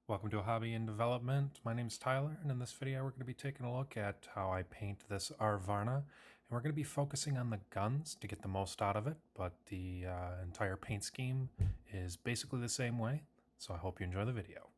Welcome to Hobby and Development. My name is Tyler, and in this video we're going to be taking a look at how I paint this Arvarna, and we're going to be focusing on the guns to get the most out of it, but the entire paint scheme is basically the same way, so I hope you enjoy the video.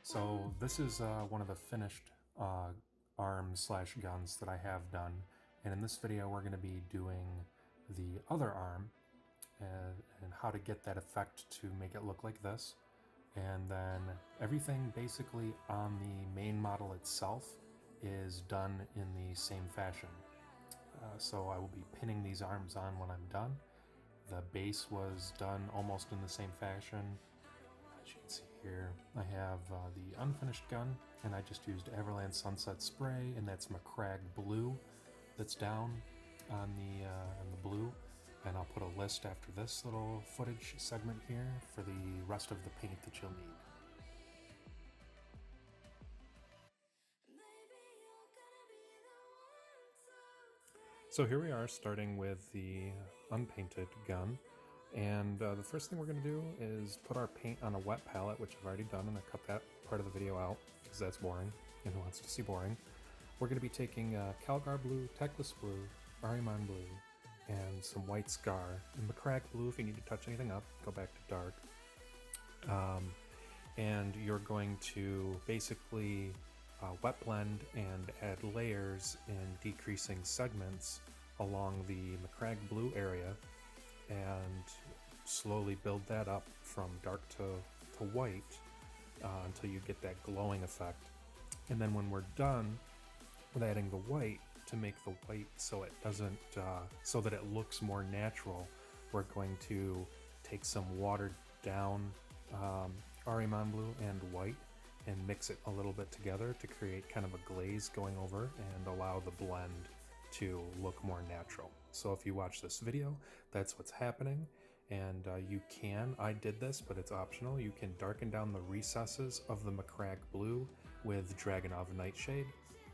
So this is one of the finished arms slash guns that I have done, and in this video we're going to be doing the other arm and how to get that effect to make it look like this. And then everything basically on the main model itself is done in the same fashion. So I will be pinning these arms on when I'm done. The base was done almost in the same fashion. As you can see here, I have the unfinished gun, and I just used Everland Sunset Spray, and that's Macragge Blue that's down on the blue. And I'll put a list after this little footage segment here for the rest of the paint that you'll need. So here we are, starting with the unpainted gun. And the first thing we're going to do is put our paint on a wet palette, which I've already done, and I cut that part of the video out because that's boring, and who wants to see boring. We're going to be taking Calgar Blue, Teclis Blue, Ahriman Blue, and some white Scar, and Macragge Blue. If you need to touch anything up, go back to dark. And you're going to basically wet blend and add layers in decreasing segments along the Macragge Blue area, and slowly build that up from dark to white until you get that glowing effect. And then when we're done with adding the white, to make the white so it doesn't, so that it looks more natural, we're going to take some watered down Ahriman Blue and white and mix it a little bit together to create kind of a glaze going over and allow the blend to look more natural. So if you watch this video, that's what's happening. And I did this, but it's optional, you can darken down the recesses of the Macragge Blue with Dragunov Nightshade,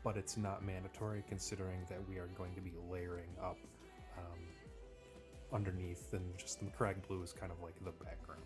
but it's not mandatory considering that we are going to be layering up underneath, and just the Macragge Blue is kind of like the background.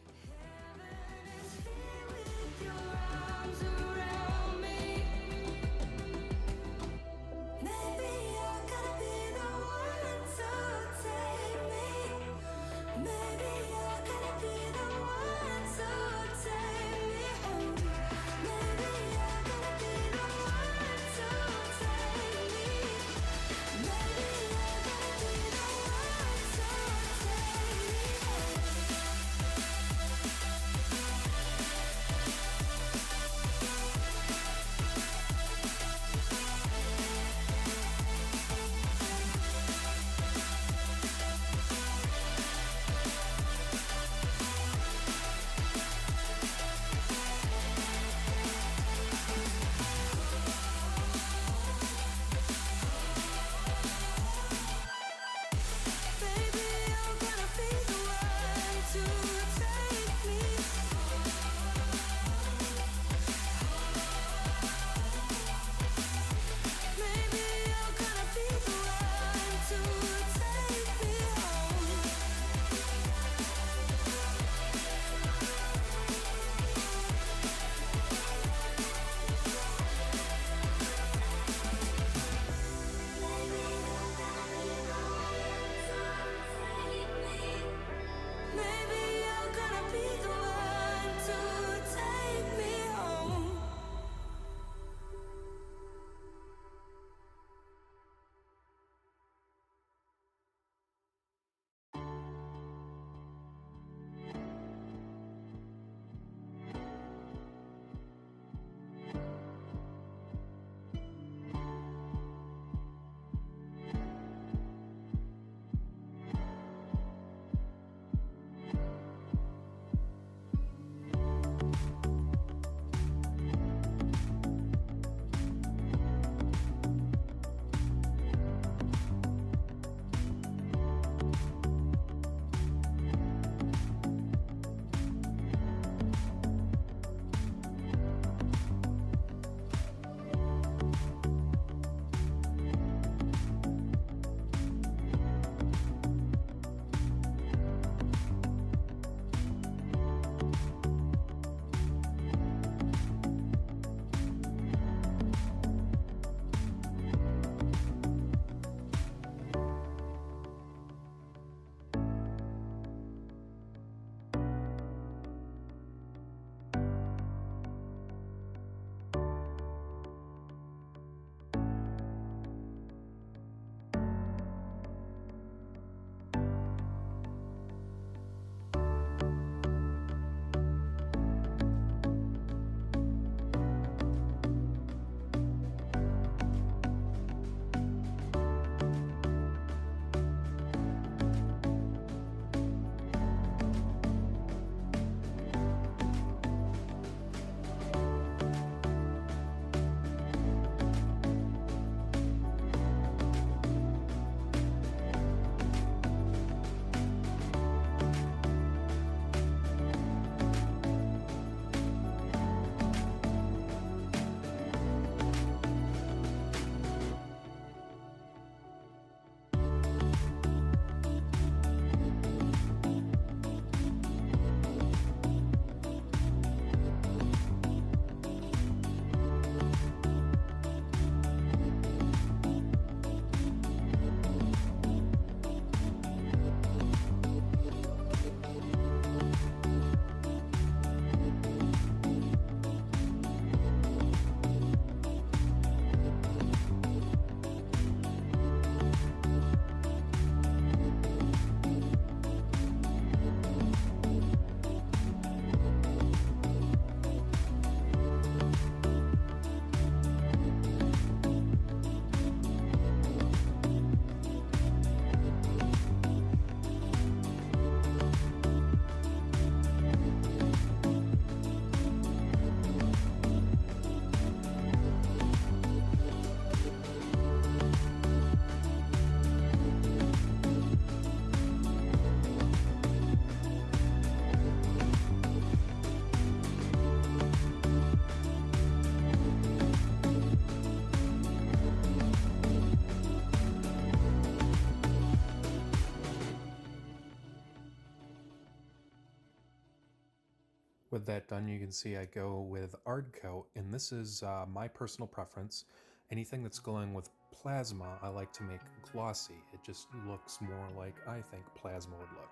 With that done, you can see I go with Ardcoat, and this is my personal preference. Anything that's going with plasma, I like to make glossy. It just looks more like I think plasma would look.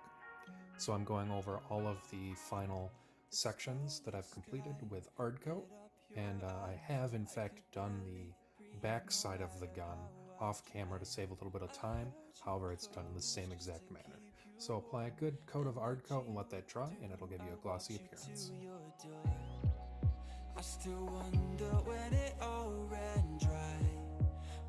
So I'm going over all of the final sections that I've completed with Ardcoat, and I have in fact done the back side of the gun off camera to save a little bit of time. However, it's done in the same exact manner. So apply a good coat of Ardcoat and let that dry, and it'll give you a glossy appearance. I still wonder when it all ran dry.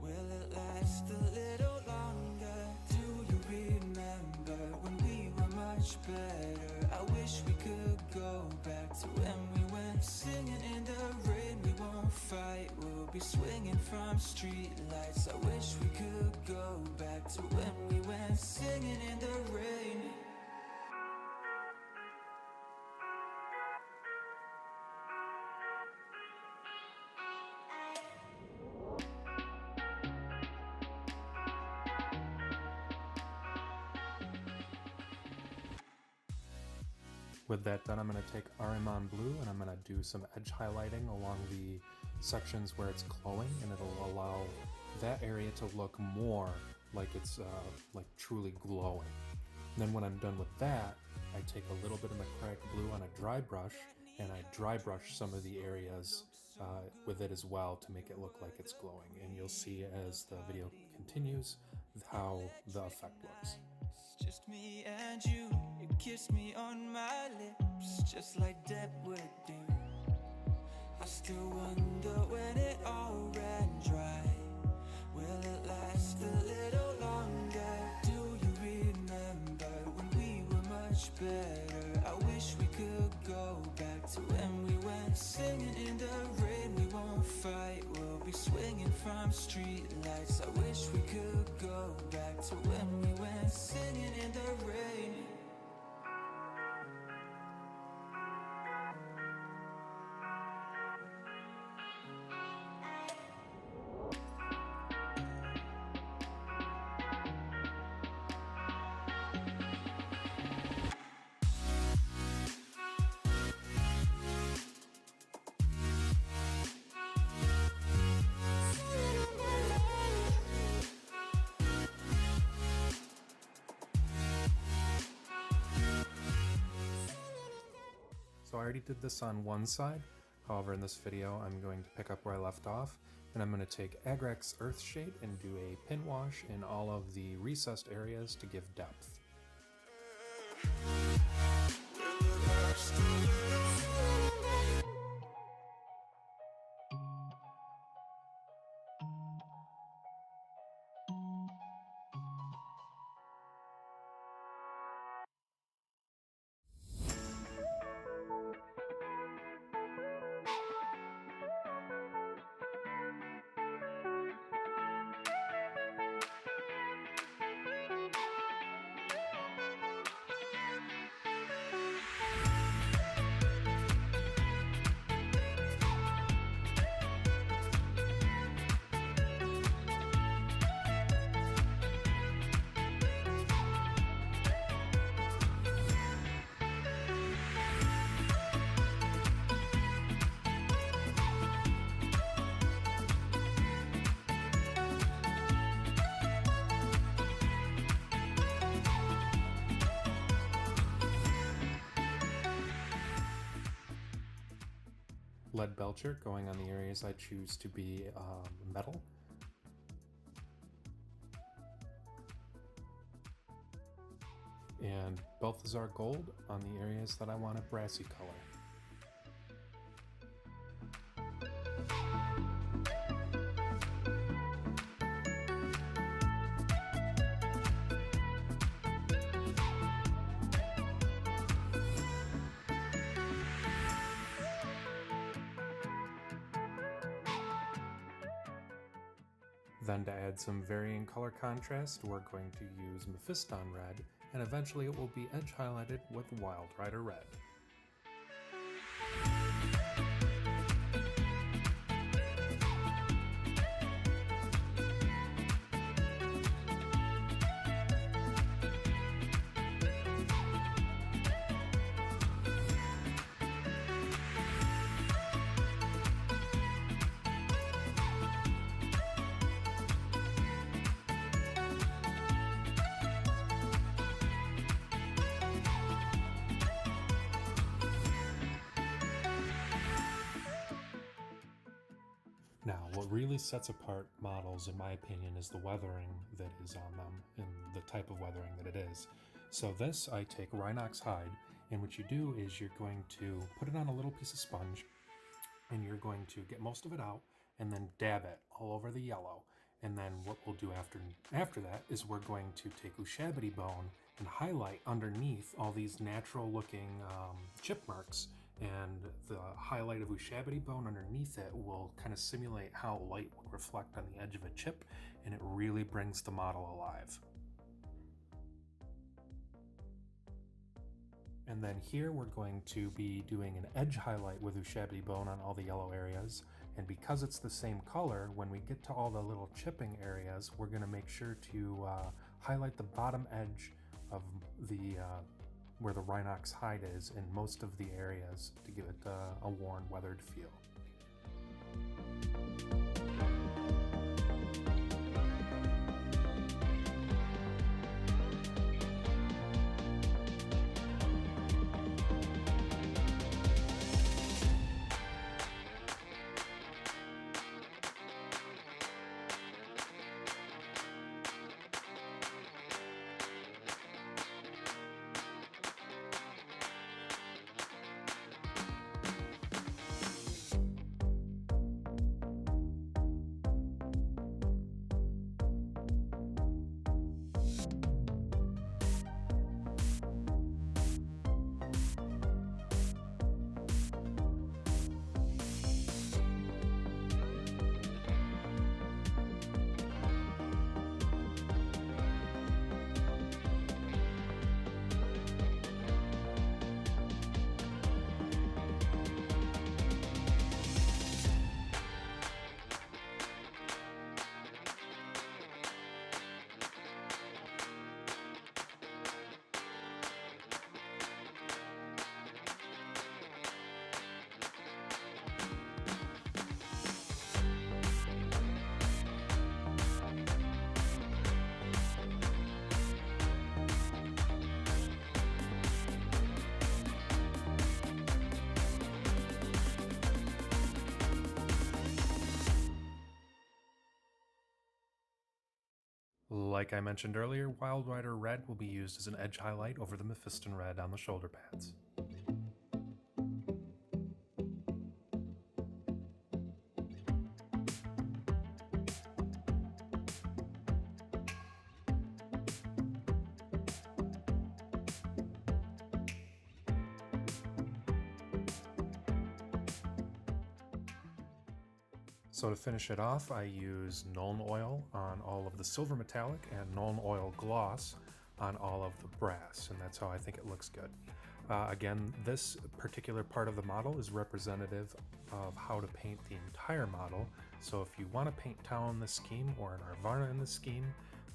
Will it last a little longer? Do you remember when we were much better? I wish we could go back to when we went singing in the rain. We won't fight, we'll be swinging from street lights. I wish we could go back to when we went singing in the rain. With that done, I'm going to take Ahriman Blue and I'm going to do some edge highlighting along the sections where it's glowing, and it'll allow that area to look more like it's like truly glowing. And then when I'm done with that, I take a little bit of Macragge Blue on a dry brush and I dry brush some of the areas with it as well to make it look like it's glowing. And you'll see as the video continues how the effect looks. Just me and you kiss me on my lips, just like Deb would do. I still wonder when it all ran dry. Will it last a little longer? Do you remember when we were much better? I wish we could go back to when we went singing in the rain. We won't fight, we'll be swinging from street lights. I wish we could go back to when we went singing in the rain. So I already did this on one side. However, in this video, I'm going to pick up where I left off, and I'm going to take Agrax Earthshade and do a pin wash in all of the recessed areas to give depth. Leadbelcher going on the areas I choose to be metal. And Balthazar Gold on the areas that I want a brassy color. Then to add some varying color contrast, we're going to use Mephiston Red, and eventually it will be edge highlighted with Wild Rider Red. Now, what really sets apart models, in my opinion, is the weathering that is on them and the type of weathering that it is. So this, I take Rhinox hide, and what you do is you're going to put it on a little piece of sponge, and you're going to get most of it out, and then dab it all over the yellow. And then what we'll do after that is we're going to take Ushabti bone and highlight underneath all these natural looking chip marks. And the highlight of Ushabti bone underneath it will kind of simulate how light would reflect on the edge of a chip, and it really brings the model alive. And then here we're going to be doing an edge highlight with Ushabti bone on all the yellow areas. And because it's the same color, when we get to all the little chipping areas, we're going to make sure to highlight the bottom edge of the where the Rhinox hide is in most of the areas to give it a worn, weathered feel. Like I mentioned earlier, Wild Rider Red will be used as an edge highlight over the Mephiston Red on the shoulder pads. So to finish it off, I use Nuln Oil on all of the silver metallic and Nuln Oil gloss on all of the brass, and that's how I think it looks good. Again, this particular part of the model is representative of how to paint the entire model, so if you want to paint Tau in this scheme or an Arvarna in this scheme,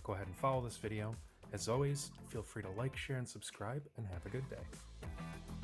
go ahead and follow this video. As always, feel free to like, share, and subscribe, and have a good day.